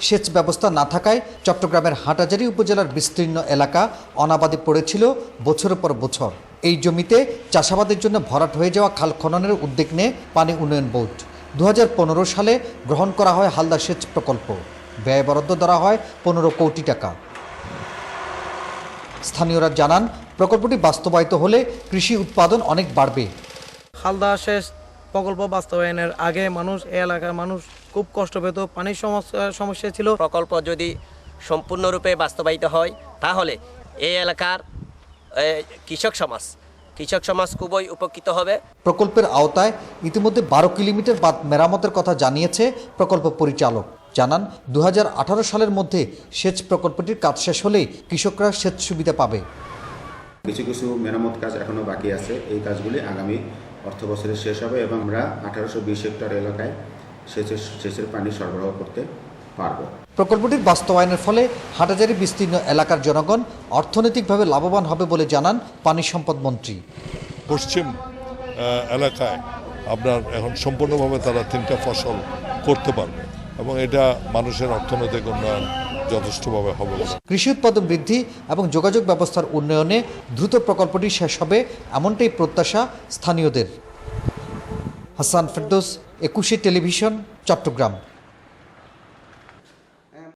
সেচ ব্যবস্থা না থাকায় চট্টগ্রামের হাটহাজারী উপজেলার বিস্তীর্ণ এলাকা অনাবাদে পড়েছিল বছরের পর বছর। এই জমিতে চাষাবাদের জন্য ভরাট হয়ে যাওয়া খাল খননের উদ্যোগ নেয় পানি উন্নয়ন বোর্ড। 2015 সালে গ্রহণ করা হয় হালদা সেচ প্রকল্প। ব্যয় বরাদ্দ ধরা হয় 15 কোটি টাকা। স্থানীয়রা জানান, প্রকল্পটি বাস্তবায়িত হলে কৃষি উৎপাদন অনেক বাড়বে। হালদা সেচ প্রকল্প বাস্তবায়নের আগে এই এলাকার মানুষ খুব কষ্ট পেত, পানির সমস্যা ছিল। প্রকল্প যদি সম্পূর্ণরূপে বাস্তবায়িত হয় তাহলে এই এলাকার কৃষক সমাজ খুবই উপকৃত হবে। প্রকল্পের আওতায় ইতিমধ্যে 12 কিলোমিটার বাঁধ মেরামতের কথা জানিয়েছে প্রকল্প পরিচালক। জানান, 2018 সালের মধ্যে সেচ প্রকল্পটির কাজ শেষ হলেই কৃষকরা সেচ সুবিধা পাবে। কিছু কিছু মেরামত কাজ এখনও বাকি আছে। এই কাজগুলি আগামী অর্থ বছরে শেষ হবে এবং আমরা 1820 হেক্টর এলাকায় সেচের পানি সরবরাহ করতে পারব। প্রকল্পটির বাস্তবায়নের ফলে হাটহাজারী বিস্তীর্ণ এলাকার জনগণ অর্থনৈতিকভাবে লাভবান হবে বলে জানান পানি সম্পদ মন্ত্রী। পশ্চিম এলাকায় আপনার এখন সম্পূর্ণভাবে তারা 3টা ফসল করতে পারবে এবং এটা মানুষের অর্থনৈতিক উন্নয়ন যথেষ্টভাবে হবে। কৃষি উৎপাদন বৃদ্ধি এবং যোগাযোগ ব্যবস্থার উন্নয়নে দ্রুত প্রকল্পটি শেষ হবে, এমনটাই প্রত্যাশা স্থানীয়দের। হাসান ফেরদৌস, 21 টেলিভিশন, চট্টগ্রাম।